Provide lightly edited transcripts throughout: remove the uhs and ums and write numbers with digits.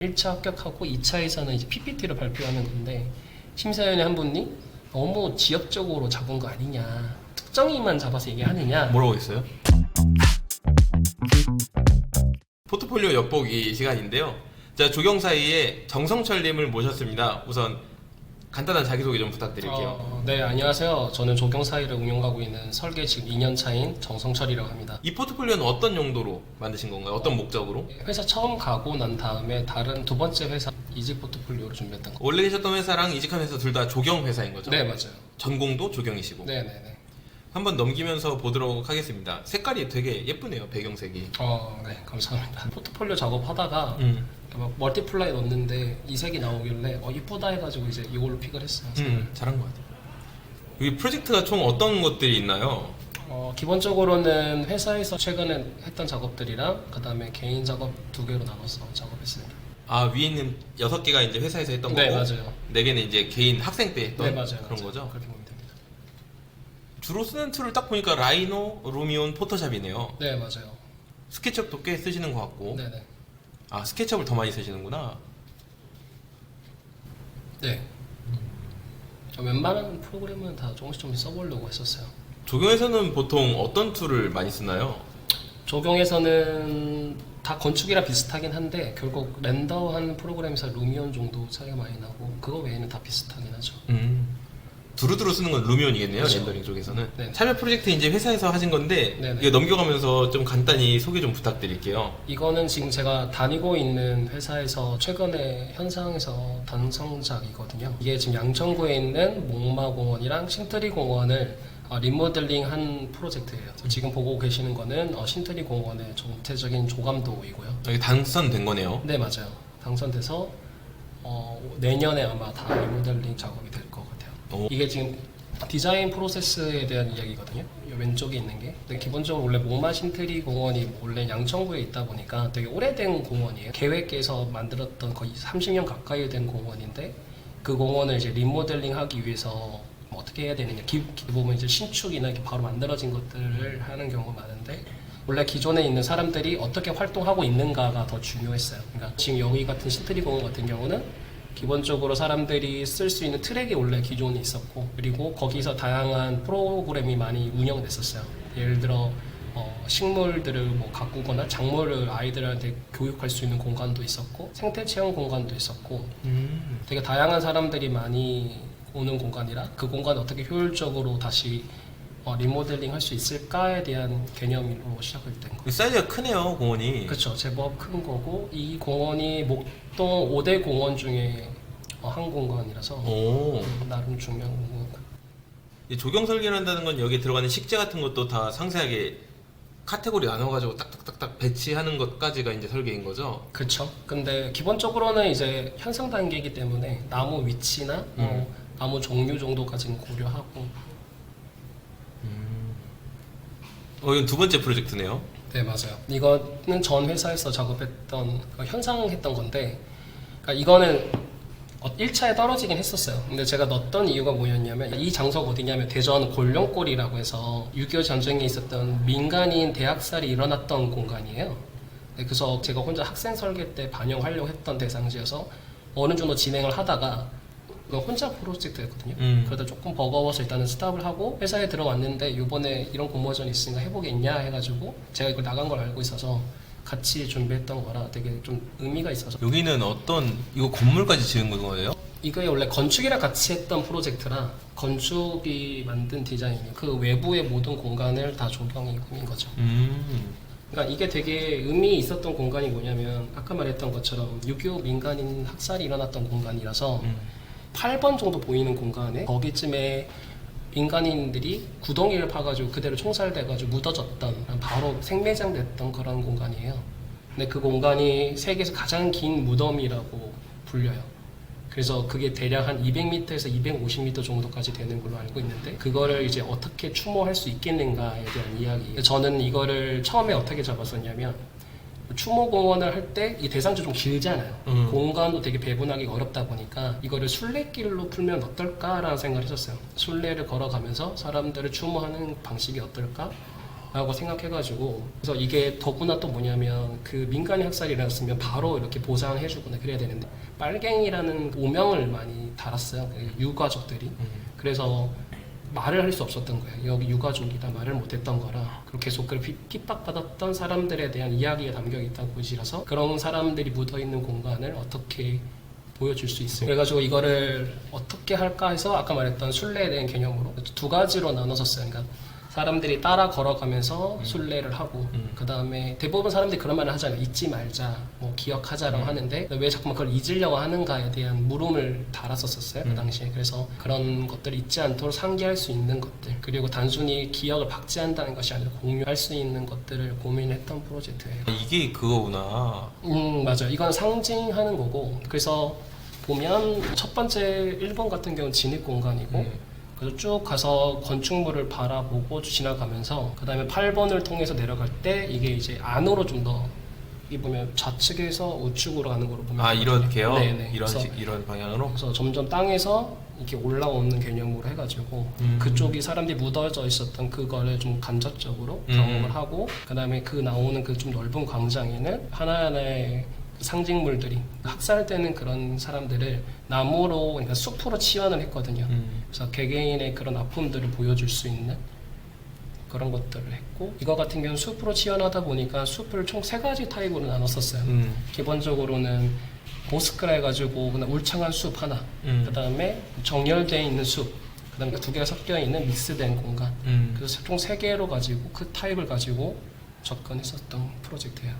1차 합격하고 2차에서는 이제 PPT를 발표하는 건데 심사위원회 한 분이 너무 지역적으로 잡은 거 아니냐, 특정인만 잡아서 얘기하느냐. 뭐라고 했어요? 포트폴리오 엿보기 시간인데요. 자, 조경사이의 정성철님을 모셨습니다. 우선 간단한 자기소개 좀 부탁드릴게요. 네, 안녕하세요. 저는 조경사이를 운영하고 있는 설계 지금 2년 차인 정성철이라고 합니다. 이 포트폴리오는 어떤 용도로 만드신 건가요? 어떤 목적으로? 회사 처음 가고 난 다음에 다른 두 번째 회사 이직 포트폴리오를 준비했던 거. 원래 계셨던 회사랑 이직한 회사 둘 다 조경 회사인 거죠? 네, 맞아요. 전공도 조경이시고. 네네네. 한번 넘기면서 보도록 하겠습니다. 색깔이 되게 예쁘네요, 배경색이. 네, 감사합니다. 포트폴리오 작업하다가 막 멀티플라이 넣었는데 이 색이 나오길래 이쁘다 해가지고 이제 이걸로 픽을 했어요. 잘한 것 같아요. 여기 프로젝트가 총 어떤 것들이 있나요? 기본적으로는 회사에서 최근에 했던 작업들이랑 그 다음에 개인 작업 두 개로 나눠서 작업했습니다. 위에 있는 6개가 이제 회사에서 했던 네, 거고, 맞아요. 4개는 이제 개인 학생 때 했던 네, 맞아요. 그런 맞아요. 거죠? 그렇게 보면 됩니다. 주로 쓰는 툴을 딱 보니까 라이노, 루미온, 포토샵이네요. 네, 맞아요. 스케치업도 꽤 쓰시는 것 같고. 네네. 스케치업을 더 많이 쓰시는구나. 네. 웬만한 프로그램은 다 조금씩 써보려고 했었어요. 조경에서는 보통 어떤 툴을 많이 쓰나요? 조경에서는 다 건축이랑 비슷하긴 한데 결국 렌더한 프로그램에서 루미온 정도 차이가 많이 나고 그거 외에는 다 비슷하긴 하죠. 두루두루 쓰는 건 루미온이겠네요. 그렇죠. 렌더링 쪽에서는. 네. 참여 프로젝트 이제 회사에서 하신 건데, 네네. 이거 넘겨가면서 좀 간단히 소개 좀 부탁드릴게요. 이거는 지금 제가 다니고 있는 회사에서 최근에 현상에서 단성작이거든요. 이게 지금 양천구에 있는 목마공원이랑 신트리공원을 리모델링 한 프로젝트예요. 지금 보고 계시는 거는 신트리공원의 전체적인 조감도이고요. 여기 당선된 거네요. 네, 맞아요. 당선돼서 내년에 아마 다 리모델링 작업이 될 것 같아요. 이게 지금 디자인 프로세스에 대한 이야기거든요. 이 왼쪽에 있는 게. 근데 기본적으로 원래 목마 신트리 공원이 원래 양천구에 있다 보니까 되게 오래된 공원이에요. 계획에서 만들었던 거의 30년 가까이 된 공원인데 그 공원을 이제 리모델링 하기 위해서 어떻게 해야 되느냐. 보면 이제 신축이나 이렇게 바로 만들어진 것들을 하는 경우가 많은데 원래 기존에 있는 사람들이 어떻게 활동하고 있는가가 더 중요했어요. 그러니까 지금 여기 같은 신트리 공원 같은 경우는 기본적으로 사람들이 쓸 수 있는 트랙이 원래 기존에 있었고 그리고 거기서 다양한 프로그램이 많이 운영됐었어요. 예를 들어 식물들을 뭐 가꾸거나 작물을 아이들한테 교육할 수 있는 공간도 있었고 생태 체험 공간도 있었고 되게 다양한 사람들이 많이 오는 공간이라 그 공간을 어떻게 효율적으로 다시 리모델링 할 수 있을까에 대한 개념으로 시작을 된 거예요. 사이즈가 크네요, 공원이. 그렇죠. 제법 큰 거고 이 공원이 목동 5대 공원 중에 한 공간이라서 나름 중요한 공간. 이 조경 설계를 한다는 건 여기에 들어가는 식재 같은 것도 다 상세하게 카테고리 나눠가지고 딱딱딱딱 배치하는 것까지가 이제 설계인 거죠? 그렇죠. 근데 기본적으로는 이제 현상 단계이기 때문에 나무 위치나 나무 종류 정도까지는 고려하고. 이건 두 번째 프로젝트네요. 네, 맞아요. 이거는 전 회사에서 작업했던 현상했던 건데, 그러니까 이거는 1차에 떨어지긴 했었어요. 근데 제가 넣었던 이유가 뭐였냐면 이 장소가 어디냐면 대전 골룡골이라고 해서 6.25 전쟁에 있었던 민간인 대학살이 일어났던 공간이에요. 네, 그래서 제가 혼자 학생 설계 때 반영하려고 했던 대상지여서 어느 정도 진행을 하다가 혼자 프로젝트였거든요. 그러다 조금 버거워서 일단은 스탑을 하고 회사에 들어왔는데 이번에 이런 공모전이 있으니까 해보겠냐 해가지고 제가 이걸 나간 걸 알고 있어서 같이 준비했던 거라 되게 좀 의미가 있어서. 여기는 이거 건물까지 지은 거예요? 이거에 원래 건축이랑 같이 했던 프로젝트라 건축이 만든 디자인이에요. 그 외부의 모든 공간을 다 조경이 꾸민 거죠. 그러니까 이게 되게 의미 있었던 공간이 뭐냐면 아까 말했던 것처럼 6.25 민간인 학살이 일어났던 공간이라서 8번 정도 보이는 공간에 거기쯤에 민간인들이 구덩이를 파가지고 그대로 총살돼가지고 묻어졌던 바로 생매장 됐던 그런 공간이에요. 근데 그 공간이 세계에서 가장 긴 무덤이라고 불려요. 그래서 그게 대략 한 200m에서 250m 정도까지 되는 걸로 알고 있는데 그거를 이제 어떻게 추모할 수 있겠는가에 대한 이야기. 저는 이거를 처음에 어떻게 잡았었냐면 추모공원을 할 때 이 대상지 좀 길잖아요. 공간도 되게 배분하기 어렵다 보니까 이거를 순례길로 풀면 어떨까라는 생각을 했었어요. 순례를 걸어가면서 사람들을 추모하는 방식이 어떨까? 라고 생각해가지고 그래서 이게 더구나 또 뭐냐면 그 민간인 학살이 일어났으면 바로 이렇게 보상해주거나 그래야 되는데 빨갱이라는 오명을 많이 달았어요. 그 유가족들이. 그래서 말을 할 수 없었던 거예요. 여기 유가족이다 말을 못했던 거라. 그리고 계속 그 핍박받았던 사람들에 대한 이야기가 담겨 있다는 곳이라서 그런 사람들이 묻어있는 공간을 어떻게 보여줄 수 있어요. 그래가지고 이거를 어떻게 할까 해서 아까 말했던 순례에 대한 개념으로 두 가지로 나눠섰어요. 그러니까 사람들이 따라 걸어가면서 순례를 하고 그 다음에 대부분 사람들이 그런 말을 하잖아요. 잊지 말자, 뭐 기억하자라고 하는데 왜 자꾸만 그걸 잊으려고 하는가에 대한 물음을 달았었어요. 그 당시에. 그래서 그런 것들을 잊지 않도록 상기할 수 있는 것들 그리고 단순히 기억을 박제한다는 것이 아니라 공유할 수 있는 것들을 고민했던 프로젝트예요. 이게 그거구나. 맞아요. 이건 상징하는 거고 그래서 보면 첫 번째 1번 같은 경우는 진입 공간이고 그래서 쭉 가서 건축물을 바라보고 지나가면서 그 다음에 8번을 통해서 내려갈 때 이게 이제 안으로 좀 더 이 보면 좌측에서 우측으로 가는 거로 보면 이렇게요? 네네. 이런 방향으로? 그래서 점점 땅에서 이렇게 올라오는 개념으로 해가지고 그쪽이 사람들이 묻어져 있었던 그거를 좀 간접적으로 경험을 하고 그 다음에 그 나오는 그 좀 넓은 광장에는 하나하나의 상징물들이 학살되는 그런 사람들을 나무로 그러니까 숲으로 치환을 했거든요. 그래서 개개인의 그런 아픔들을 보여줄 수 있는 그런 것들을 했고 이거 같은 경우는 숲으로 치환하다 보니까 숲을 총 3가지 타입으로 나눴었어요. 기본적으로는 보스크라 해가지고 그냥 울창한 숲 하나 그 다음에 정렬되어 있는 숲 그 다음에 2개가 섞여 있는 믹스된 공간 그래서 총 3개로 가지고 그 타입을 가지고 접근했었던 프로젝트예요.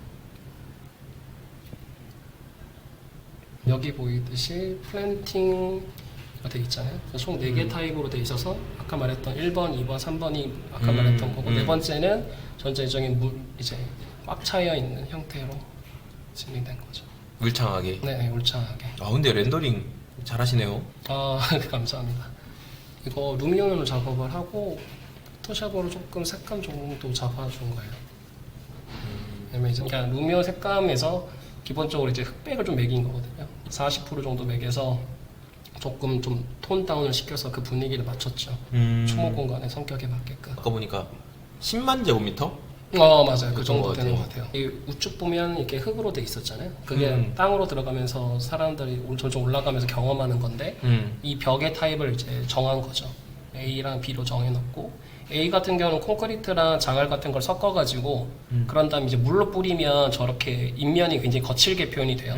여기 보이듯이 플랜팅가 돼 있잖아요. 총 4개 타입으로 돼 있어서 아까 말했던 1번, 2번, 3번이 아까 말했던 거고 네 번째는 전체적인 이제 꽉 차여 있는 형태로 진행된 거죠. 울창하게. 네, 울창하게. 근데 렌더링 잘하시네요. 감사합니다. 이거 루미온으로 작업을 하고 포토샵으로 조금 색감 정도 잡아준 거예요. 왜냐면 이제 그냥 루미온 색감에서 기본적으로 이제 흑백을 좀 매긴 거거든요. 40% 정도 매겨서 조금 좀 톤 다운을 시켜서 그 분위기를 맞췄죠. 추모 공간의 성격에 맞게끔. 아까 보니까 10만 제곱미터? 맞아요. 그 정도 것 되는 것 같아요. 같아요. 이 우측 보면 이렇게 흙으로 돼 있었잖아요. 그게 땅으로 들어가면서 사람들이 점점 올라가면서 경험하는 건데 이 벽의 타입을 이제 정한 거죠. A랑 B로 정해놓고 A 같은 경우는 콘크리트랑 자갈 같은 걸 섞어가지고 그런 다음에 이제 물로 뿌리면 저렇게 인면이 굉장히 거칠게 표현이 돼요.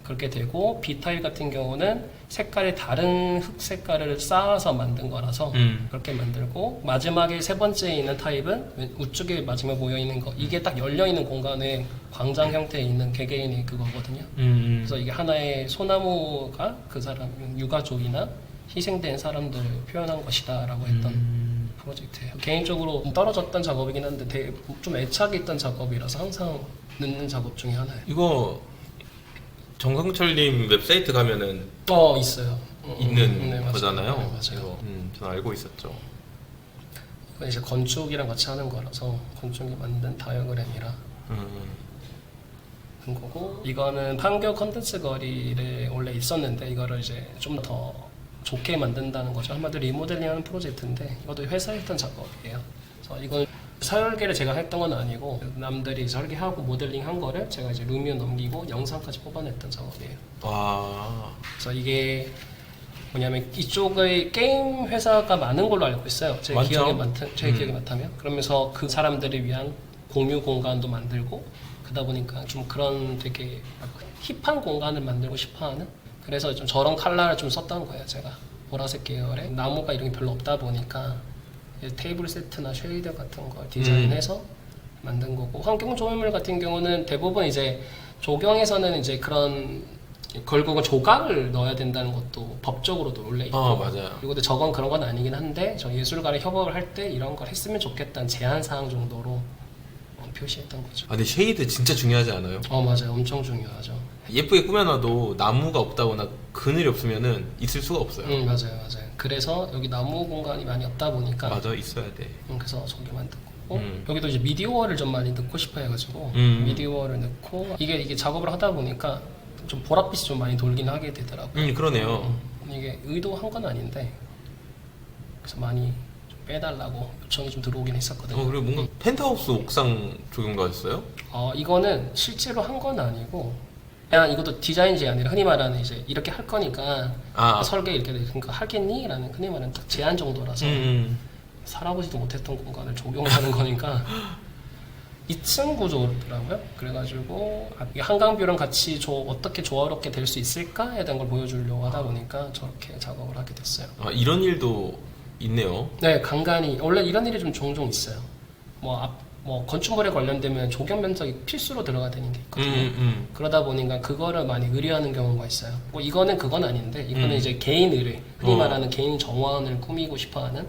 그렇게 되고 B 타입 같은 경우는 색깔이 다른 흙 색깔을 쌓아서 만든 거라서 그렇게 만들고 마지막에 3번째에 있는 타입은 우측에 마지막에 모여 있는 거 이게 딱 열려 있는 공간에 광장 형태에 있는 개개인의 그거거든요. 그래서 이게 하나의 소나무가 그 사람 유가족이나 희생된 사람들을 표현한 것이다라고 했던 프로젝트예요. 개인적으로 떨어졌던 작업이긴 한데 좀 애착이 있던 작업이라서 항상 넣는 작업 중에 하나예요. 이거 정강철님 웹사이트 가면은 있어요. 있는 네, 거잖아요. 네, 맞아요. 저는 알고 있었죠. 이건 이제 건축이랑 같이 하는 거라서 건축이 만든 다이어그램이라 한 거고 이거는 판교 컨텐츠 거리에 원래 있었는데 이거를 이제 좀 더 좋게 만든다는 거죠. 한마디로 리모델링하는 프로젝트인데 이것도 회사에 했던 작업이에요. 그래서 이건 설계를 제가 했던 건 아니고 남들이 설계하고 모델링한 거를 제가 이제 루미온 넘기고 영상까지 뽑아냈던 작업이에요. 그래서 이게 뭐냐면 이쪽의 게임 회사가 많은 걸로 알고 있어요. 제 많죠? 기억에 맞다면 그러면서 그 사람들을 위한 공유 공간도 만들고 그러다 보니까 좀 그런 되게 힙한 공간을 만들고 싶어하는 그래서 좀 저런 컬러를 좀 썼던 거예요. 제가 보라색 계열의 나무가 이런 게 별로 없다 보니까 테이블 세트나 쉐이더 같은 걸 디자인해서 만든 거고 환경 조형물 같은 경우는 대부분 이제 조경에서는 이제 그런 결국은 조각을 넣어야 된다는 것도 법적으로도 원래 있고 맞아요. 그리고 저건 그런 건 아니긴 한데 저 예술가랑 협업을 할 때 이런 걸 했으면 좋겠다는 제안 사항 정도로 표시했던 거죠. 근데 쉐이드 진짜 중요하지 않아요? 맞아요. 엄청 중요하죠. 예쁘게 꾸며놔도 나무가 없다거나 그늘이 없으면은 있을 수가 없어요. 맞아요. 그래서 여기 나무 공간이 많이 없다 보니까 맞아, 있어야 돼. 그래서 저기 만든 거고 여기도 이제 미디어월을 좀 많이 넣고 싶어 해가지고 미디어월을 넣고 이게 작업을 하다 보니까 좀 보랏빛이 좀 많이 돌긴 하게 되더라고요. 그러네요. 이게 의도한 건 아닌데 그래서 많이 좀 빼달라고 요청이 좀 들어오긴 했었거든요. 그리고 뭔가 펜트하우스 옥상 조경도였어요? 이거는 실제로 한 건 아니고 그냥 이것도 디자인 제안이라 흔히 말하는 이제 이렇게 할 거니까 설계 이렇게 그러니까 하겠니? 라는 흔히 말하는 딱 제안 정도라서 살아보지도 못했던 공간을 조경하는 거니까 2층 구조더라고요. 그래가지고 이게 한강뷰랑 같이 어떻게 조화롭게 될 수 있을까에 대한 걸 보여주려고 하다 보니까 저렇게 작업을 하게 됐어요. 이런 일도 있네요. 네, 간간히 원래 이런 일이 좀 종종 있어요. 뭐 건축물에 관련되면 조경 면적이 필수로 들어가야 되는 게 있거든요. 그러다 보니까 그거를 많이 의뢰하는 경우가 있어요. 뭐 이거는 그건 아닌데 이거는 이제 개인 의뢰, 흔히 말하는 개인 정원을 꾸미고 싶어하는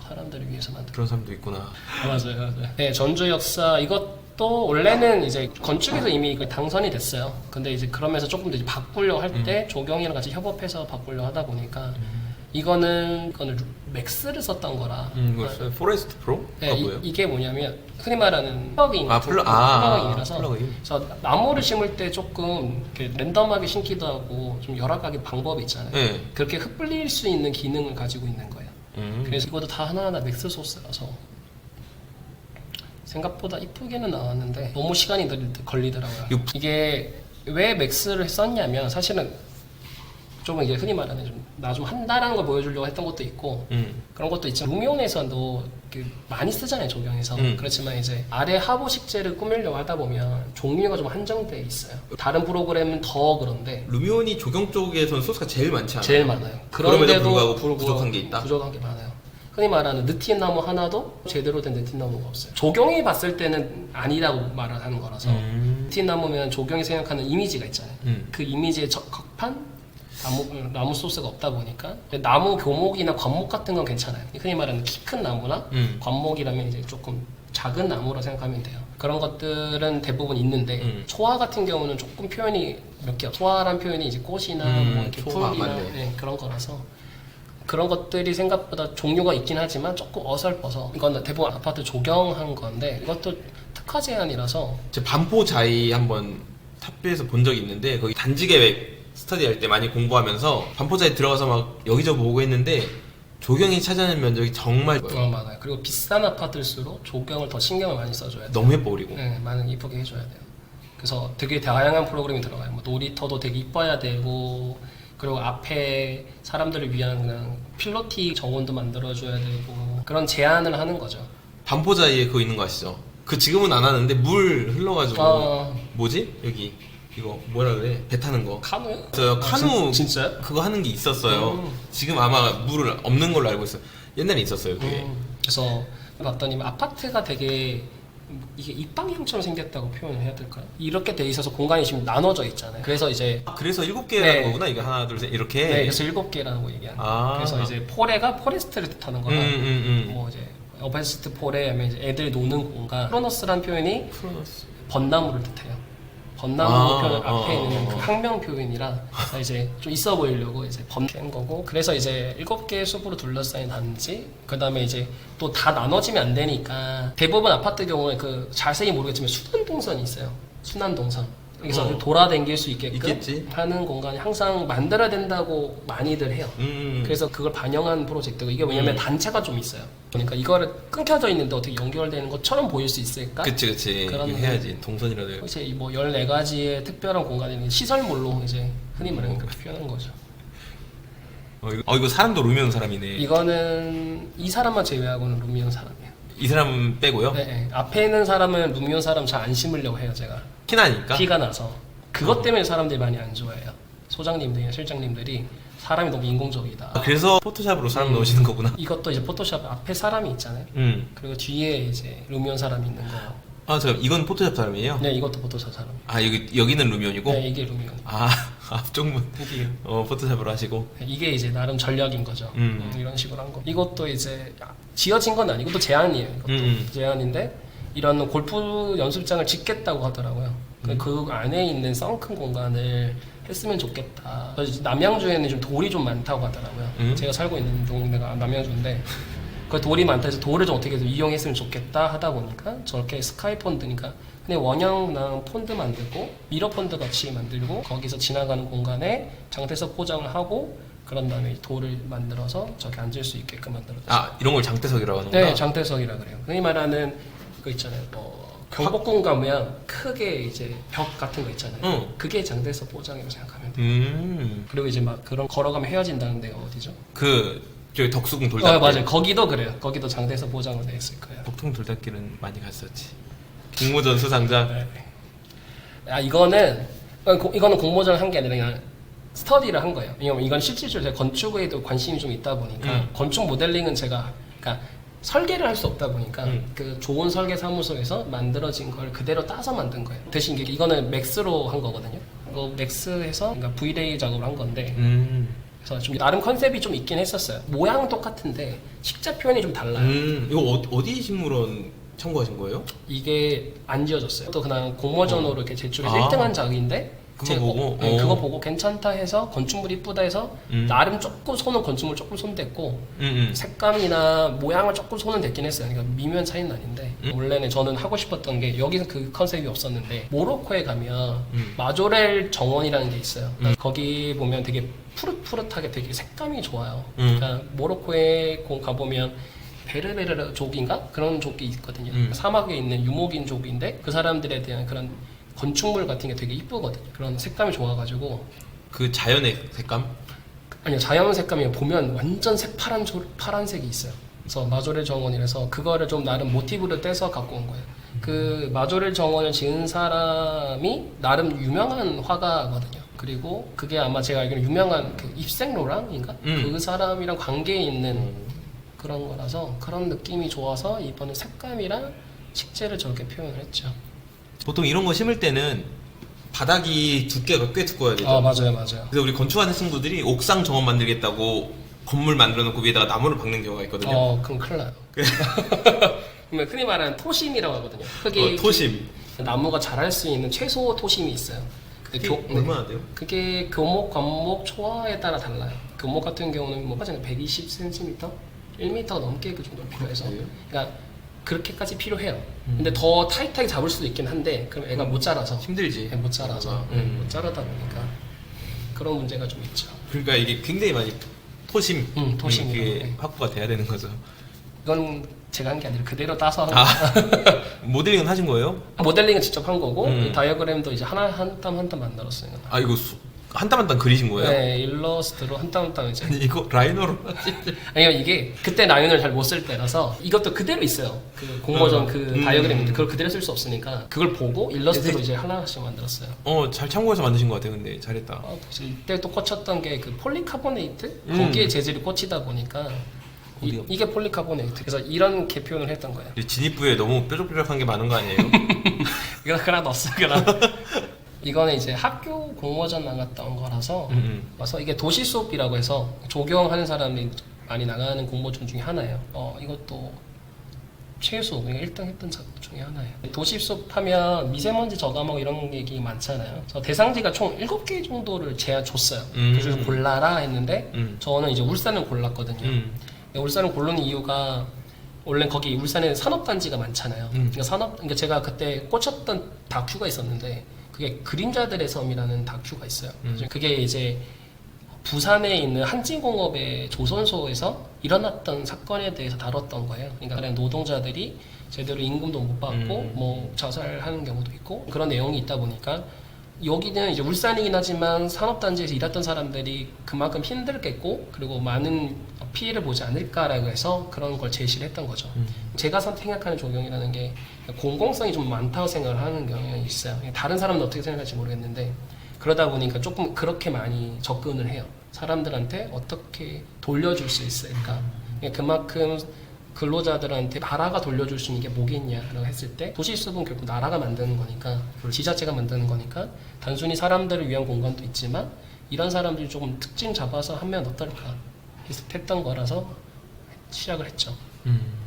사람들을 위해서 만든 그런 사람도 있구나. 맞아요. 네, 전주 역사 이것도 원래는 이제 건축에서 이미 이거 당선이 됐어요. 근데 이제 그러면서 조금 더 이제 바꾸려고 할 때 조경이랑 같이 협업해서 바꾸려고 하다 보니까 이거는 맥스를 썼던 거라. 포레스트 프로가 네, 뭐예요? 이게 뭐냐면 흔히 말하는 플러그인, 플러그인이라서 플러그인. 그래서 나무를 심을 때 조금 이렇게 랜덤하게 심기도 하고 좀 여러 가지 방법이 있잖아요. 네. 그렇게 흩뿌릴 수 있는 기능을 가지고 있는 거예요. 그래서 이것도 다 하나하나 맥스 소스라서 생각보다 이쁘게는 나왔는데 너무 시간이 걸리더라고요. 이게 왜 맥스를 썼냐면 사실은 좀 이게 흔히 말하는 나 좀 한다라는 걸 보여주려고 했던 것도 있고 그런 것도 있지만 루미온에서도 많이 쓰잖아요 조경에서. 그렇지만 이제 아래 하부 식재를 꾸미려고 하다 보면 종류가 좀 한정돼 있어요. 다른 프로그램은 더 그런데 루미온이 조경 쪽에서는 소스가 제일 많지 않아요? 제일 많아요. 그럼에도 불구하고 부족한 게 있다? 부족한 게 많아요. 흔히 말하는 느티나무 하나도 제대로 된 느티나무가 없어요. 조경이 봤을 때는 아니라고 말을 하는 거라서 느티나무면 조경이 생각하는 이미지가 있잖아요. 그 이미지에 적합한 나무 소스가 없다 보니까 나무 교목이나 관목 같은 건 괜찮아요. 흔히 말하는 키 큰 나무나 관목이라면 이제 조금 작은 나무로 생각하면 돼요. 그런 것들은 대부분 있는데 초화 같은 경우는 조금 표현이 몇 개 없어요. 초화란 표현이 이제 꽃이나 뭐 이렇게 풀이나 그런 거라서 그런 것들이 생각보다 종류가 있긴 하지만 조금 어설퍼서 이건 대부분 아파트 조경한 건데 이것도 특화 제안이라서 제가 반포자이 한번 탑뷰에서 본 적이 있는데 거기 단지 계획 스터디 할 때 많이 공부하면서 반포자에 들어가서 막 여기저기 보고 했는데 조경이 차지하는 면적이 정말 많아요. 그리고 비싼 아파트일수록 조경을 더 신경을 많이 써줘야 돼요. 너무 예뻐 그리고 네, 많이 이쁘게 해줘야 돼요. 그래서 되게 다양한 프로그램이 들어가요. 뭐 놀이터도 되게 이뻐야 되고 그리고 앞에 사람들을 위한 그냥 필로티 정원도 만들어줘야 되고 그런 제안을 하는 거죠. 반포자이에 그거 있는 거 아시죠? 그 지금은 안 하는데 물 흘러가지고 뭐지? 여기 이거 뭐라 그래? 배 타는 거. 카누요? 카누 진짜요? 그거 하는 게 있었어요. 지금 아마 물을 없는 걸로 알고 있어요. 옛날에 있었어요 그게. 그래서 봤더니 아파트가 되게 이게 입방형처럼 생겼다고 표현을 해야 될까요? 이렇게 돼 있어서 공간이 지금 나눠져 있잖아요. 그래서 이제 그래서 7개라는 거구나. 이거 하나 둘 셋 이렇게. 네, 그래서 7개라는 거 얘기하는 거예요. 그래서 이제 포레가 포레스트를 뜻하는 거라 뭐 이제 어베스트 포레 하면 이제 애들 노는 공간. 프로너스란 표현이 벚나무를 뜻해요. 벚나무 표현 앞에 있는 그 학명 표현이라 그래서 이제 좀 있어 보이려고 이제 번된 거고 그래서 이제 7개의 숲으로 둘러싸인 단지 그 다음에 이제 또 다 나눠지면 안 되니까 대부분 아파트 경우에 그 자세히 모르겠지만 순환동선이 있어요. 순환동선 그래서 돌아다닐 수 있게끔 있겠지. 하는 공간이 항상 만들어야 된다고 많이들 해요. 그래서 그걸 반영한 프로젝트고 이게 뭐냐면 단차가 좀 있어요. 그러니까 이거를 끊겨져 있는데 어떻게 연결되는 것처럼 보일 수 있을까? 그치 그런 해야지 동선이라도. 이제 뭐 14가지의 특별한 공간이 시설물로 이제 흔히 말하는 그렇게 표현한 거죠. 이거 사람도 루미온 사람이네. 이거는 이 사람만 제외하고는 루미온 사람이에요. 이 사람 빼고요? 네. 앞에 있는 사람은 루미온 사람 잘 안 심으려고 해요 제가. 티나니까? 티가 나서 그것 때문에 사람들이 많이 안 좋아해요. 소장님들이나 실장님들이 사람이 너무 인공적이다. 그래서 포토샵으로 사람 넣으시는 거구나. 이것도 이제 포토샵 앞에 사람이 있잖아요. 그리고 뒤에 이제 루미온 사람이 있는 거. 잠깐 이건 포토샵 사람이에요? 네, 이것도 포토샵 사람. 여기는 루미온이고? 네, 이게 루미온. 앞쪽문 이게 포토샵으로 하시고. 이게 이제 나름 전략인 거죠. 이런 식으로 한 거. 이것도 이제 지어진 건 아니고 또 제안이에요. 이것도 제안인데 이런 골프 연습장을 짓겠다고 하더라고요. 그 안에 있는 썬큰 공간을 했으면 좋겠다. 남양주에는 좀 돌이 좀 많다고 하더라고요. 제가 살고 있는 동네가 남양주인데 그 돌이 많다 해서 돌을 좀 어떻게 이용했으면 좋겠다 하다 보니까 저렇게 스카이 폰드니까 그냥 원형 폰드 만들고 미러 폰드 같이 만들고 거기서 지나가는 공간에 장태석 포장을 하고 그런 다음에 돌을 만들어서 저기 앉을 수 있게끔 만들었죠. 아 이런 걸 장대석이라고 하는구나. 네, 장대석이라 그래요. 흔히 말하는 그 있잖아요. 경복궁 가면 크게 이제 벽 같은 거 있잖아요. 응. 그게 장대석 포장이라고 생각하면 돼요. 그리고 이제 막 그런 걸어가면 헤어진다는 데가 어디죠? 그 저기 덕수궁 돌담길. 맞아요. 거기도 그래요. 거기도 장대석 포장으로 돼 있을 거예요. 복통 돌담길은 많이 갔었지. 공모전 수상자. 네. 이거는 공모전 한 게 아니라 그냥 스터디를 한 거예요. 왜냐면 이건 실질적으로 제가 건축에도 관심이 좀 있다 보니까 건축 모델링은 제가 그러니까 설계를 할 수 없다 보니까 그 좋은 설계 사무소에서 만들어진 걸 그대로 따서 만든 거예요. 대신 이거는 맥스로 한 거거든요. 이거 맥스해서 그러니까 V-Ray 작업을 한 건데 그래서 좀 나름 컨셉이 좀 있긴 했었어요. 모양은 똑같은데 식자 표현이 좀 달라요. 이거 어디 식물원 참고하신 거예요? 이게 안 지어졌어요. 또 그냥 공모전으로 이렇게 제출해서 아. 1등한 작인데 그거 보고? 그거 보고 괜찮다 해서 건축물 이쁘다 해서 나름 조금 손은 건축물 조금 손댔고 색감이나 모양을 조금 손은 댔긴 했어요. 그러니까 미묘한 차이는 아닌데 원래는 저는 하고 싶었던 게 여기서 그 컨셉이 없었는데 모로코에 가면 마조렐 정원이라는 게 있어요. 그러니까 거기 보면 되게 푸릇푸릇하게 되게 색감이 좋아요. 그러니까 모로코에 가보면 베르베르 족인가? 그런 족이 있거든요. 사막에 있는 유목인족인데 그 사람들에 대한 그런 건축물 같은 게 되게 이쁘거든요. 그런 색감이 좋아가지고 그 자연의 색감? 아니요 자연 색감이 보면 완전 파란색이 있어요. 그래서 마조렐 정원이라서 그거를 좀 나름 모티브를 떼서 갖고 온 거예요. 그 마조렐 정원을 지은 사람이 나름 유명한 화가거든요. 그리고 그게 아마 제가 알기로는 유명한 그 입생로랑인가? 그 사람이랑 관계에 있는 그런 거라서 그런 느낌이 좋아서 이번에 색감이랑 식재를 저렇게 표현을 했죠. 보통 이런 거 심을 때는 바닥이 두께가 꽤 두꺼워야 되죠. 맞아요. 그래서 우리 건축하는 친구들이 옥상 정원 만들겠다고 건물 만들어 놓고 위에다가 나무를 박는 경우가 있거든요. 그럼 큰일 나요. 그러면 흔히 말하는 토심이라고 하거든요. 흙이 토심. 나무가 자랄 수 있는 최소 토심이 있어요. 그게 얼마나 돼요? 그게 교목, 관목, 초화에 따라 달라요. 교목 같은 경우는 뭐 120cm? 1m 넘게 그 정도 필요해서 그러니까 그렇게까지 필요해요. 근데 더 타이트하게 잡을 수도 있긴 한데 그럼 애가 못 자라서 힘들지. 못 자라서 못 자라다 보니까 그런 문제가 좀 있죠. 그러니까 이게 굉장히 많이 토심, 토심이 그게 확보가 돼야 되는 거죠. 이건 제가 한 게 아니라 그대로 따서 한 거예요. 모델링은 하신 거예요? 모델링은 직접 한 거고 이 다이어그램도 이제 한 땀 한 땀 만들었어요. 아 이거 한 땀 한 땀 그리신 거예요? 네, 일러스트로 한 땀 한 땀 이제. 아니 이거 라이너로 아니요 이게 그때 라인을 잘 못 쓸 때라서 이것도 그대로 있어요. 그 공모전 그 다이어그램인데 그걸 그대로 쓸 수 없으니까 그걸 보고 일러스트로 이제 하나씩 만들었어요. 잘 참고해서 만드신 것 같아요. 근데 잘했다. 이때 또 꽂혔던 게 그 폴리카보네이트 거기에 재질이 꽂히다 보니까 이게 폴리카보네이트. 그래서 이런 개표현을 했던 거예요. 진입부에 너무 뾰족뾰족한 게 많은 거 아니에요? 이거 하나 넣었어 그럼. 이거는 이제 학교 공모전 나갔던 거라서 와서 이게 도시 수업이라고 해서 조경하는 사람이 많이 나가는 공모전 중에 하나예요. 이것도 최소 1등 했던 작품 중에 하나예요. 도시 수업 하면 미세먼지 저감하고 이런 얘기 많잖아요. 그래서 대상지가 총 7개 정도를 제가 줬어요. 그래서 골라라 했는데 저는 이제 울산을 골랐거든요. 울산을 고르는 이유가 원래 거기 울산에 산업단지가 많잖아요. 그러니까 제가 그때 꽂혔던 다큐가 있었는데 그게 그림자들의 섬이라는 다큐가 있어요. 그게 이제 부산에 있는 한진공업의 조선소에서 일어났던 사건에 대해서 다뤘던 거예요. 그러니까 노동자들이 제대로 임금도 못 받고 뭐 자살하는 경우도 있고 그런 내용이 있다 보니까 여기는 이제 울산이긴 하지만 산업단지에서 일했던 사람들이 그만큼 힘들겠고 그리고 많은 피해를 보지 않을까라고 해서 그런 걸 제시를 했던 거죠. 제가 생각하는 조경이라는 게 공공성이 좀 많다고 생각을 하는 경향이 있어요. 다른 사람은 어떻게 생각할지 모르겠는데 그러다 보니까 조금 그렇게 많이 접근을 해요. 사람들한테 어떻게 돌려줄 수 있을까. 그만큼 근로자들한테 나라가 돌려줄 수 있는 게 뭐겠냐라고 했을 때 도시수업은 결국 나라가 만드는 거니까 지자체가 만드는 거니까 단순히 사람들을 위한 공간도 있지만 이런 사람들이 조금 특징 잡아서 하면 어떨까 했던 거라서 시작을 했죠.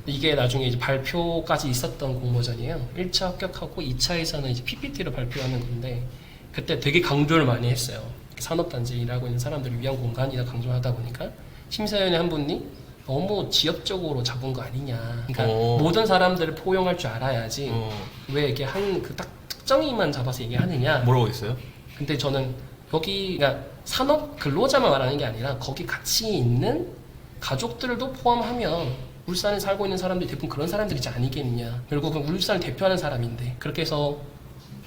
이게 나중에 이제 발표까지 있었던 공모전이에요. 1차 합격하고 2차에서는 이제 PPT를 발표하는 건데 그때 되게 강조를 많이 했어요. 산업단지 일하고 있는 사람들을 위한 공간이다 강조하다 보니까 심사위원회 한 분이 너무 지역적으로 잡은 거 아니냐. 그러니까 모든 사람들을 포용할 줄 알아야지. 왜 이렇게 한 그 딱 특정인만 잡아서 얘기하느냐. 뭐라고 했어요? 근데 저는 여기 그러니까 산업 근로자만 말하는 게 아니라 거기 같이 있는 가족들도 포함하면 울산에 살고 있는 사람들이 대부분 그런 사람들이지 아니겠느냐. 결국은 울산을 대표하는 사람인데 그렇게 해서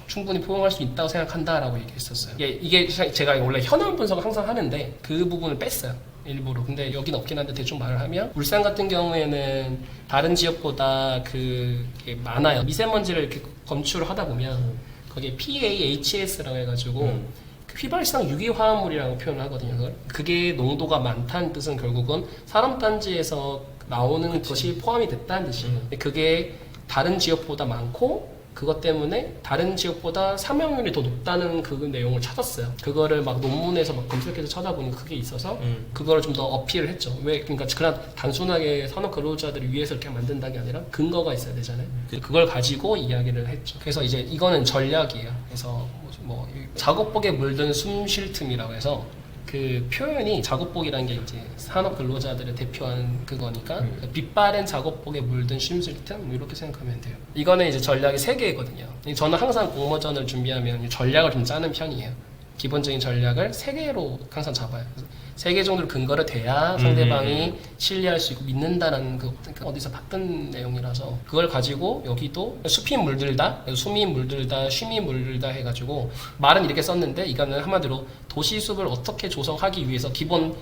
충분히 포용할 수 있다고 생각한다라고 얘기했었어요. 이게 제가 원래 현황 분석을 항상 하는데 그 부분을 뺐어요. 일부러. 근데 여긴 없긴 한데 대충 말을 하면 울산 같은 경우에는 다른 지역보다 그게 많아요. 미세먼지를 이렇게 검출을 하다 보면 거기에 PAHS라고 해가지고 그 휘발성 유기화합물이라고 표현을 하거든요. 그걸. 그게 농도가 많다는 뜻은 결국은 산업단지에서 나오는 것이 포함이 됐다는 뜻이에요. 근데 그게 다른 지역보다 많고 그것 때문에 다른 지역보다 사망률이 더 높다는 그 내용을 찾았어요. 그거를 막 논문에서 막 검색해서 찾아보니 그게 있어서 그거를 좀 더 어필을 했죠. 왜? 그러니까 그냥 단순하게 산업 근로자들을 위해서 이렇게 만든다는 게 아니라 근거가 있어야 되잖아요. 그걸 가지고 이야기를 했죠. 그래서 이제 이거는 전략이에요. 그래서 뭐 작업복에 물든 숨 쉴 틈이라고 해서 그 표현이 작업복이라는 게 이제 산업 근로자들을 대표하는 그거니까 빛바랜 작업복에 물든 숨 쉴 틈 이렇게 생각하면 돼요. 이거는 이제 전략이 3개거든요. 저는 항상 공모전을 준비하면 전략을 좀 짜는 편이에요. 기본적인 전략을 3개로 항상 잡아요. 3개 정도를 근거를 대야 상대방이 신뢰할 수 있고 믿는다라는 그 어디서 봤던 내용이라서 그걸 가지고 여기도 숲이 물들다, 숨이 물들다, 쉼이 물들다 해가지고 말은 이렇게 썼는데 이거는 한마디로 도시숲을 어떻게 조성하기 위해서 기본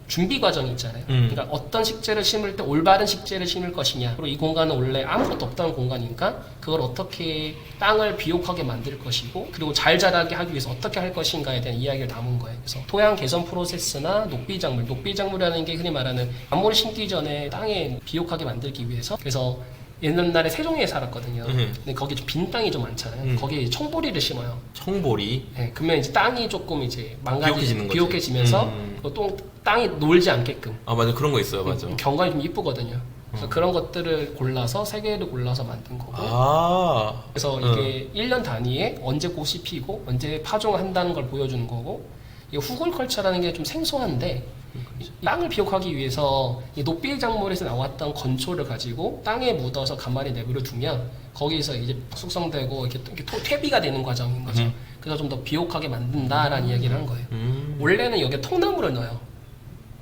준비 과정이 있잖아요. 그러니까 어떤 식재를 심을 때 올바른 식재를 심을 것이냐. 그리고 이 공간은 원래 아무것도 없다는 공간이니까 그걸 어떻게 땅을 비옥하게 만들 것이고 그리고 잘 자라게 하기 위해서 어떻게 할 것인가에 대한 이야기를 담은 거예요. 그래서 토양 개선 프로세스나 녹비작물, 녹비작물이라는 게 흔히 말하는 작물을 심기 전에 땅에 비옥하게 만들기 위해서 그래서 옛날에 세종에 살았거든요. 근데 거기 빈 땅이 좀 많잖아요. 거기에 청보리를 심어요. 청보리. 네, 그러면 이제 땅이 조금 이제 비옥해지는 거지. 비옥해지면서 또 땅이 놀지 않게끔. 아 맞아 그런 거 있어요 맞아. 경관이 좀 이쁘거든요. 그래서 그런 것들을 골라서 3개를 골라서 만든 거고. 아. 그래서 이게 1년 단위에 언제 꽃이 피고 언제 파종을 한다는 걸 보여주는 거고. 이 후굴컬처라는 게 좀 생소한데 땅을 비옥하기 위해서 이 녹비작물에서 나왔던 건초를 가지고 땅에 묻어서 가만히 내버려 두면 거기서 이제 숙성되고 이렇게 퇴비가 되는 과정인 거죠. 그래서 좀 더 비옥하게 만든다라는 이야기를 한 거예요. 원래는 여기에 통나무를 넣어요.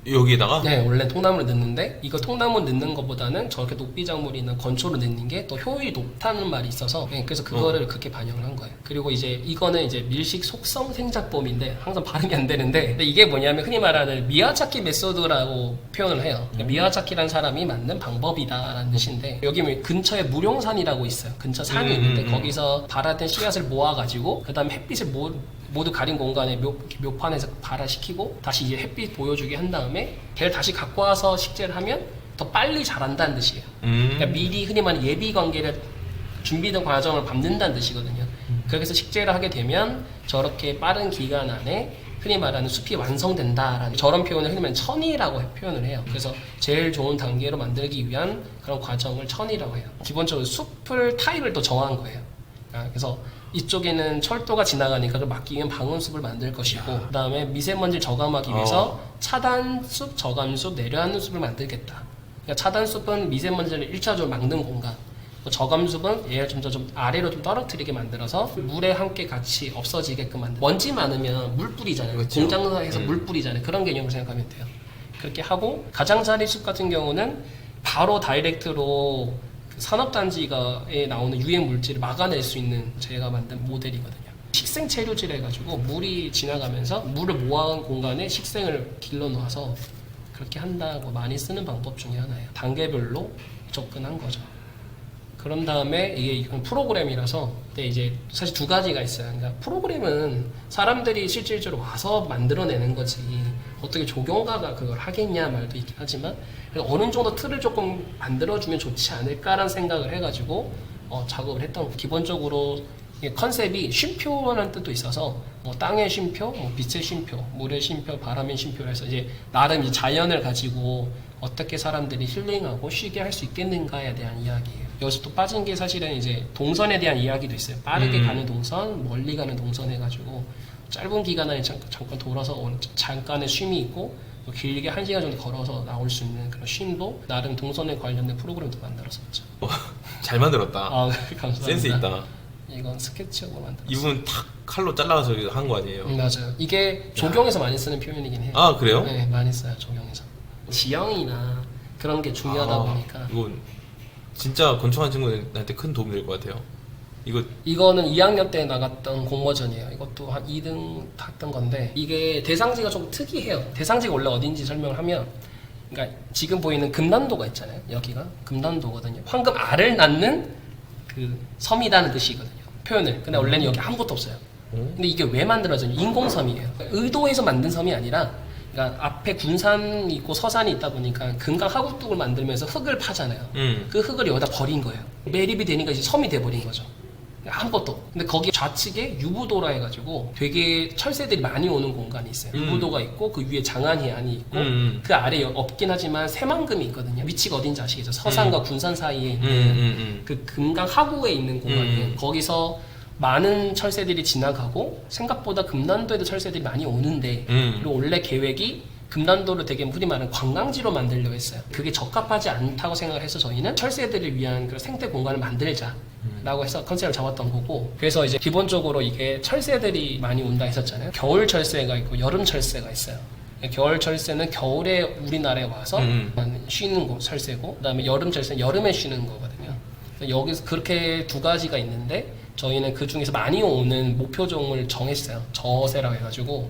여기에다가? 네, 원래 통나무를 넣는데 이거 통나무 넣는 것보다는 저렇게 녹비작물이나 건초를 넣는 게 더 효율이 높다는 말이 있어서 네, 그래서 그거를 그렇게 반영을 한 거예요. 그리고 이제 이거는 이제 밀식 속성 생작법인데 항상 발음이 안 되는데 근데 이게 뭐냐면 흔히 말하는 미야자키 메소드라고 표현을 해요. 그러니까 미야자키라는 사람이 만든 방법이다라는 뜻인데 여기 근처에 무룡산이라고 있어요. 근처 산이 있는데 거기서 발화된 씨앗을 모아가지고 그 다음에 햇빛을 모두 가린 공간에 묘판에서 발화시키고 다시 이제 햇빛 보여주게 한 다음에 걔를 다시 갖고 와서 식재를 하면 더 빨리 자란다는 뜻이에요. 그러니까 미리 흔히 말하는 예비 관계를 준비된 과정을 밟는다는 뜻이거든요. 그렇게 해서 식재를 하게 되면 저렇게 빠른 기간 안에 흔히 말하는 숲이 완성된다라는 저런 표현을 흔히 말하는 천이라고 표현을 해요. 그래서 제일 좋은 단계로 만들기 위한 그런 과정을 천이라고 해요. 기본적으로 숲을 타입을 또 정한 거예요. 그래서 이쪽에는 철도가 지나가니까 그걸 막기 위한 방음숲을 만들 것이고 그 다음에 미세먼지를 저감하기 위해서 차단숲, 저감숲, 내려앉는 숲을 만들겠다. 그러니까 차단숲은 미세먼지를 1차적으로 막는 공간, 저감숲은 얘를 좀 아래로 좀 떨어뜨리게 만들어서 물에 함께 같이 없어지게끔 만들. 먼지 많으면 물 뿌리잖아요. 그렇죠. 공장에서 물 뿌리잖아요. 그런 개념으로 생각하면 돼요. 그렇게 하고 가장자리 숲 같은 경우는 바로 다이렉트로 산업단지가에 나오는 유해 물질을 막아낼 수 있는 제가 만든 모델이거든요. 식생 체류질 해가지고 물이 지나가면서 물을 모아온 공간에 식생을 길러 놓아서 그렇게 한다고 많이 쓰는 방법 중에 하나예요. 단계별로 접근한 거죠. 그런 다음에 이게 프로그램이라서 근데 이제 사실 2가지가 있어요. 그러니까 프로그램은 사람들이 실질적으로 와서 만들어내는 거지 어떻게 조경가가 그걸 하겠냐 말도 있긴 하지만 어느 정도 틀을 조금 만들어주면 좋지 않을까라는 생각을 해가지고 작업을 했던 거예요. 기본적으로 컨셉이 쉼표라는 뜻도 있어서 땅의 쉼표, 빛의 쉼표, 물의 쉼표, 바람의 쉼표를 해서 이제 나름 이제 자연을 가지고 어떻게 사람들이 힐링하고 쉬게 할 수 있겠는가에 대한 이야기예요. 여기서 또 빠진 게 사실은 이제 동선에 대한 이야기도 있어요. 빠르게 가는 동선, 멀리 가는 동선 해가지고 짧은 기간 안에 잠깐 돌아서 잠깐의 쉼이 있고 길게 1시간 정도 걸어서 나올 수 있는 그런 쉼도 나름 동선에 관련된 프로그램도 만들었었죠. 잘 만들었다. 아, 감사합니다. 센스 있다. 이건 스케치업으로 만들었어요. 이 부분 탁 칼로 잘라서 한 거 아니에요? 맞아요. 이게 조경에서 많이 쓰는 표현이긴 해요. 아 그래요? 네, 많이 써요 조경에서. 지형이나 그런 게 중요하다 보니까. 이건 진짜 건축한 친구들한테 큰 도움이 될 것 같아요. 이거는 2학년 때 나갔던 공모전이에요. 이것도 한 2등 탔던 건데 이게 대상지가 좀 특이해요. 대상지가 원래 어딘지 설명을 하면 그러니까 지금 보이는 금난도가 있잖아요. 여기가 금난도거든요. 황금 알을 낳는 그 섬이라는 뜻이거든요. 표현을. 근데 원래는 여기 아무것도 없어요. 근데 이게 왜 만들어졌냐? 인공섬이에요. 의도해서 만든 섬이 아니라 그러니까 앞에 군산이 있고 서산이 있다 보니까 금강 하구뚝을 만들면서 흙을 파잖아요. 그 흙을 여기다 버린 거예요. 매립이 되니까 이제 섬이 돼버린 거죠. 아무것도. 근데 거기 좌측에 유부도라 해가지고 되게 철새들이 많이 오는 공간이 있어요. 유부도가 있고 그 위에 장안해안이 있고 그 아래 없긴 하지만 새만금이 있거든요. 위치가 어딘지 아시겠죠? 서산과 군산 사이에 있는 그 금강 하구에 있는 공간이에요. 거기서 많은 철새들이 지나가고 생각보다 금난도에도 철새들이 많이 오는데 그리고 원래 계획이 금난도를 되게 흔히 말하는 관광지로 만들려고 했어요. 그게 적합하지 않다고 생각을 해서 저희는 철새들을 위한 그런 생태 공간을 만들자 라고 해서 컨셉을 잡았던 거고 그래서 이제 기본적으로 이게 철새들이 많이 온다 했었잖아요. 겨울 철새가 있고 여름 철새가 있어요. 겨울 철새는 겨울에 우리나라에 와서 쉬는 곳 철새고 그다음에 여름 철새는 여름에 쉬는 거거든요. 여기서 그렇게 두 가지가 있는데 저희는 그 중에서 많이 오는 목표종을 정했어요. 저새라고 해가지고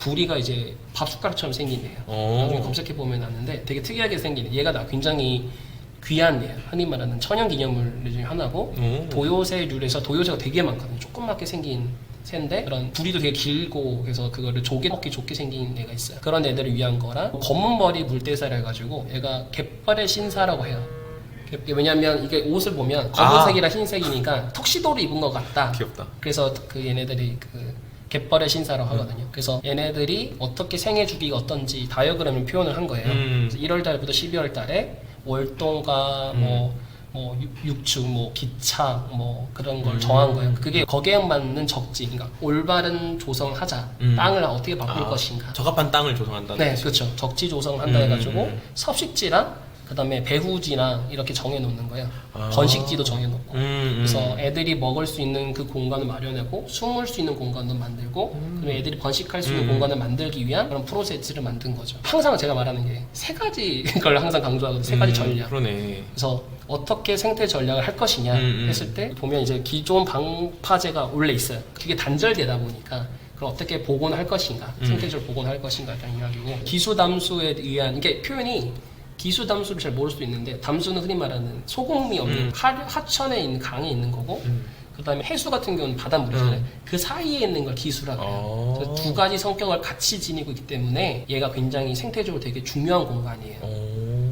부리가 이제 밥숟가락처럼 생긴 애예요. 나중에 검색해 보면 아는데 되게 특이하게 생긴 애. 얘가 굉장히 귀한 애예요. 흔히 말하는 천연기념물 중에 하나고 도요새류에서 도요새가 되게 많거든요. 조그맣게 생긴 새인데 그런 부리도 되게 길고 그래서 그거를 조개 먹기 좋게 생긴 애가 있어요. 그런 애들을 위한 거랑 검은 머리 물대사라 해가지고 얘가 갯벌의 신사라고 해요. 왜냐면 이게 옷을 보면 검은색이랑 흰색이니까 턱시도를 입은 것 같다. 귀엽다. 그래서 그 얘네들이 그 갯벌의 신사라고 하거든요. 그래서 얘네들이 어떻게 생애 주기가 어떤지 다이어그램을 표현을 한 거예요. 그래서 1월 달부터 12월 달에 월동과 뭐 육축, 뭐 기착, 뭐 그런 걸 정한 거예요. 그게 거기에 맞는 적지, 그러니까 올바른 조성하자. 땅을 어떻게 바꿀 것인가. 적합한 땅을 조성한다. 네, 그렇죠. 적지 조성을 한다 해가지고 섭식지랑 그다음에 배후지랑 이렇게 정해놓는 거예요. 번식지도 정해놓고. 그래서 애들이 먹을 수 있는 그 공간을 마련하고 숨을 수 있는 공간도 만들고 그리고 애들이 번식할 수 있는 공간을 만들기 위한 그런 프로세스를 만든 거죠. 항상 제가 말하는 게 세 가지 걸 항상 강조하거든요. 세 가지 전략. 그러네. 그래서 어떻게 생태 전략을 할 것이냐 했을 때 보면 이제 기존 방파제가 원래 있어요. 그게 단절되다 보니까 그럼 어떻게 복원할 것인가, 생태적으로 복원할 것인가 이런 이야기고 기수담수에 의한 이게 표현이 기수 담수를 잘 모를 수도 있는데 담수는 흔히 말하는 소금이 없는 하천에 있는 강에 있는 거고 그다음에 해수 같은 경우는 바닷물이잖아요. 그 사이에 있는 걸 기수라고 해요. 그래서 두 가지 성격을 같이 지니고 있기 때문에 얘가 굉장히 생태적으로 되게 중요한 공간이에요.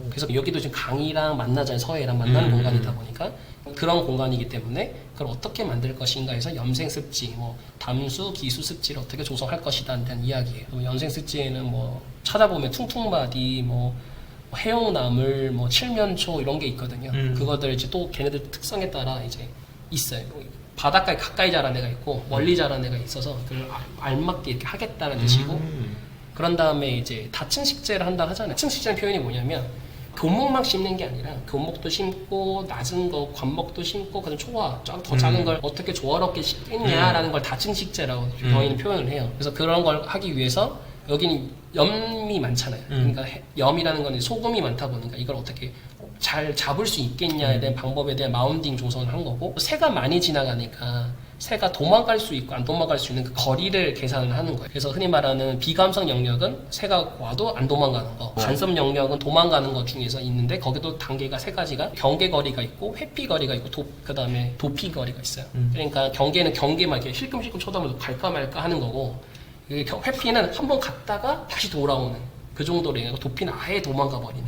그래서 여기도 지금 강이랑 만나잖아요. 서해랑 만나는 공간이다 보니까 그런 공간이기 때문에 그걸 어떻게 만들 것인가 해서 염생습지, 뭐 담수, 기수 습지를 어떻게 조성할 것이다에 대한 이야기예요. 염생습지에는 뭐 찾아보면 퉁퉁바디, 뭐 해용나물, 뭐 칠면초 이런 게 있거든요. 그것들 이제 또 걔네들 특성에 따라 이제 있어요. 바닷가에 가까이 자란 애가 있고 멀리 자란 애가 있어서 그걸 알맞게 이렇게 하겠다는 뜻이고 그런 다음에 이제 다층식재를 한다 하잖아요. 다층식재는 표현이 뭐냐면 교목만 심는 게 아니라 교목도 심고 낮은 거 관목도 심고 그다음 초화 더 작은 걸 어떻게 조화롭게 심겠냐라는 걸 다층식재라고 저희는 표현을 해요. 그래서 그런 걸 하기 위해서 여기는 염이 많잖아요. 그러니까 염이라는 건 소금이 많다 보니까 이걸 어떻게 잘 잡을 수 있겠냐에 대한 방법에 대한 마운딩 조성을 한 거고 새가 많이 지나가니까 새가 도망갈 수 있고 안 도망갈 수 있는 그 거리를 계산을 하는 거예요. 그래서 흔히 말하는 비감성 영역은 새가 와도 안 도망가는 거, 간섭 영역은 도망가는 것 중에서 있는데 거기도 단계가 세 가지가 경계거리가 있고 회피거리가 있고 그 다음에 도피거리가 있어요. 그러니까 경계는 경계만 이렇게 힐끔힐끔 쳐다보면서 갈까 말까 하는 거고 회피는 한번 갔다가 다시 돌아오는 그 정도로 해요. 도피는 아예 도망가 버리는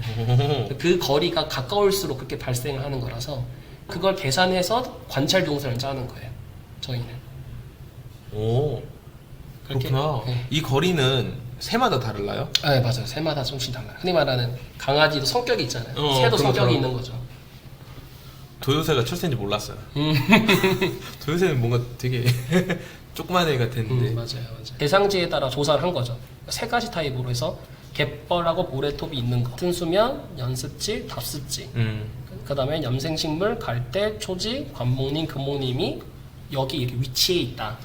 그 거리가 가까울수록 그렇게 발생을 하는 거라서 그걸 계산해서 관찰 동선을 짜는 거예요. 저희는. 오, 그렇구나. 네. 이 거리는 새마다 다를나요? 네, 맞아요. 새마다 조금씩 달라요. 흔히 말하는 강아지도 성격이 있잖아요. 새도 그렇죠. 성격이 있는 거죠. 도요새가 철새인지 몰랐어요. 도요새는 뭔가 되게 조그만 애 같았는데. 맞아요. 대상지에 따라 조사를 한 거죠. 세 가지 타입으로 해서 갯벌하고 모래톱이 있는 거, 튼수면, 연습지, 답습지. 그 다음에 염생식물, 갈대, 초지, 관목님, 금목님이 여기 이렇게 위치에 있다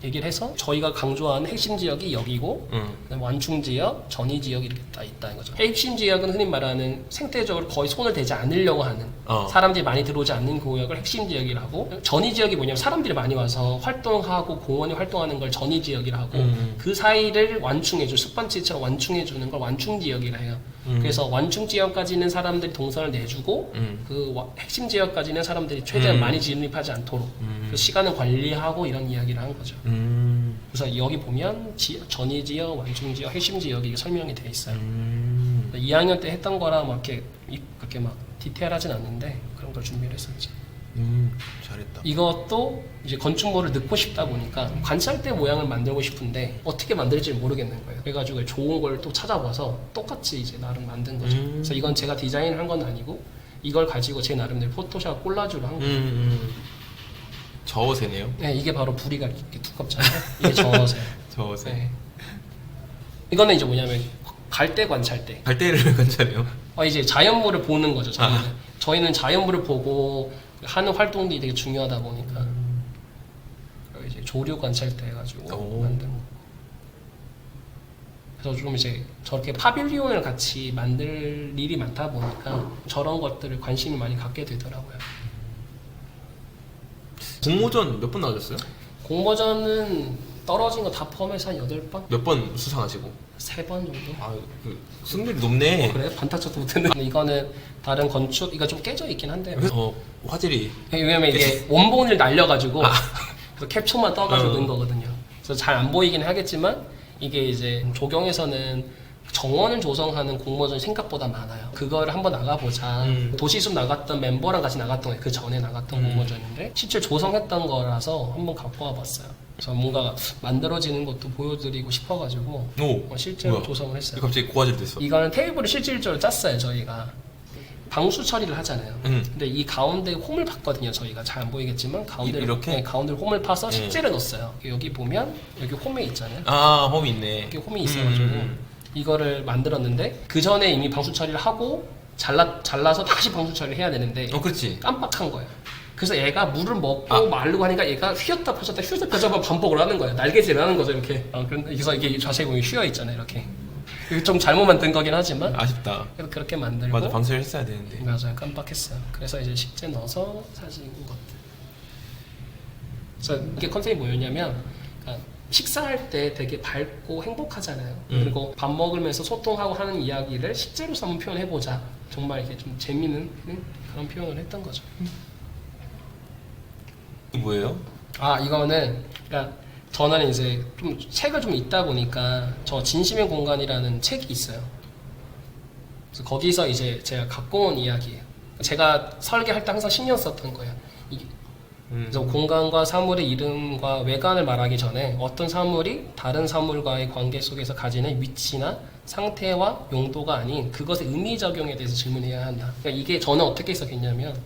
얘기를 해서 저희가 강조하는 핵심 지역이 여기고 그다음에 완충 지역, 전이 지역이 이렇게 다 있다는 거죠. 핵심 지역은 흔히 말하는 생태적으로 거의 손을 대지 않으려고 하는 사람들이 많이 들어오지 않는 구역을 핵심 지역이라고, 전이 지역이 뭐냐면 사람들이 많이 와서 활동하고 공원이 활동하는 걸 전이 지역이라고 그 사이를 완충해줘 습번지처럼 완충해주는 걸 완충 지역이라 해요. 그래서 완충 지역까지는 사람들이 동선을 내주고 핵심 지역까지는 사람들이 최대한 많이 진입하지 않도록 그 시간을 관리하고 이런 이야기를 한 거죠. 그래서 여기 보면 전이 지역, 완충 지역, 핵심 지역이 설명이 돼 있어요. 2학년 때 했던 거랑 막 이렇게 그렇게 막 디테일하진 않는데 그런 걸 준비를 했었지. 잘했다. 이것도 이제 건축물을 넣고 싶다 보니까 관찰대 모양을 만들고 싶은데 어떻게 만들지 모르겠는 거예요. 그래가지고 좋은 걸 또 찾아봐서 똑같이 이제 나름 만든 거죠. 그래서 이건 제가 디자인을 한 건 아니고 이걸 가지고 제 나름대로 포토샵 콜라주로 한 거예요. 저어새네요. 네, 이게 바로 부리가 이렇게 두껍잖아요. 이게 저어새. 저어새. 네. 이거는 이제 뭐냐면 갈대 관찰대. 갈대를 관찰해요. 이제 자연물을 보는 거죠. 저희는 자연물을 보고 하는 활동들이 되게 중요하다 보니까 이제 조류 관찰대 해가지고 만든 거. 그래서 좀 이제 저렇게 파빌리온을 같이 만들 일이 많다 보니까 저런 것들을 관심이 많이 갖게 되더라고요. 공모전 몇 번 나오셨어요? 공모전은 떨어진 거 다 포함해서 한 8번? 몇 번 수상하시고? 3번 정도? 그 승률이 높네. 그래? 반타쳐도 못했는데 이거는 다른 건축, 이거 좀 깨져 있긴 한데 화질이 왜냐면 이게 원본을 날려가지고 그래서 캡처만 떠가지고 넣은 거거든요. 그래서 잘 안 보이긴 하겠지만 이게 이제 조경에서는 정원을 조성하는 공모전이 생각보다 많아요. 그걸 한번 나가보자. 도시숲 나갔던 멤버랑 같이 나갔던 거예요. 그 전에 나갔던 공모전인데 실제 조성했던 거라서 한번 갖고 와봤어요. 그래서 뭔가 만들어지는 것도 보여드리고 싶어가지고 실제로 뭐야? 조성을 했어요. 갑자기 고화질 됐어. 이거는 테이블을 실질적으로 짰어요. 저희가 방수 처리를 하잖아요. 근데 이 가운데 홈을 팠거든요. 저희가 잘 안 보이겠지만 가운데 이렇게? 네, 가운데 홈을 파서 실제로 넣었어요. 여기 보면 여기 홈에 있잖아요. 홈이 있네. 여기 홈이 있어가지고 이거를 만들었는데 그 전에 이미 방수 처리를 하고 잘라서 다시 방수 처리를 해야 되는데 그렇지. 깜빡한 거예요. 그래서 얘가 물을 먹고 마르고 하니까 얘가 휘었다 펴졌다 휘었다 펴졌다 반복을 하는 거예요. 날개질을 하는 거죠 이렇게. 그래서 이게 자세히 보면 휘어 있잖아요 이렇게. 이게 좀 잘못 만든 거긴 하지만 아쉽다. 그래서 그렇게 만들고 맞아, 방수를 했어야 되는데. 맞아요, 깜빡했어요. 그래서 이제 식재 넣어서 사진 것들. 그래서 이게 컨셉이 뭐였냐면 그러니까 식사할 때 되게 밝고 행복하잖아요. 그리고 밥 먹으면서 소통하고 하는 이야기를 식재로서 한번 표현해보자. 정말 이게 좀 재미있는 그런 표현을 했던 거죠. 이게 뭐예요? 이거는 그러니까 저는 이제 좀 책을 좀 읽다 보니까 저 진심의 공간이라는 책이 있어요. 그래서 거기서 이제 제가 갖고 온 이야기예요. 제가 설계할 때 항상 신경 썼던 거예요. 이게 그래서 공간과 사물의 이름과 외관을 말하기 전에 어떤 사물이 다른 사물과의 관계 속에서 가지는 위치나 상태와 용도가 아닌 그것의 의미 적용에 대해서 질문해야 한다. 그러니까 이게 저는 어떻게 해석했냐면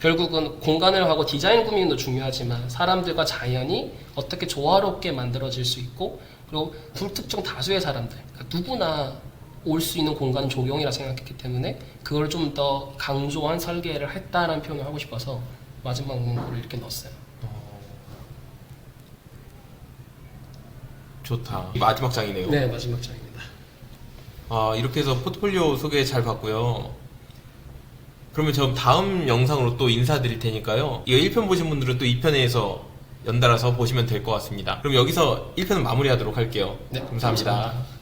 결국은 공간을 하고 디자인 꾸미는 도 중요하지만 사람들과 자연이 어떻게 조화롭게 만들어질 수 있고 그리고 불특정 다수의 사람들 그러니까 누구나 올 수 있는 공간은 조경이라 생각했기 때문에 그걸 좀 더 강조한 설계를 했다라는 표현을 하고 싶어서 마지막 문구를 이렇게 넣었어요. 좋다. 마지막 장이네요. 네, 마지막 장입니다. 이렇게 해서 포트폴리오 소개 잘 봤고요. 그러면 저 다음 영상으로 또 인사드릴 테니까요. 이거 1편 보신 분들은 또 2편에서 연달아서 보시면 될 것 같습니다. 그럼 여기서 1편은 마무리하도록 할게요. 네, 감사합니다. 감사합니다.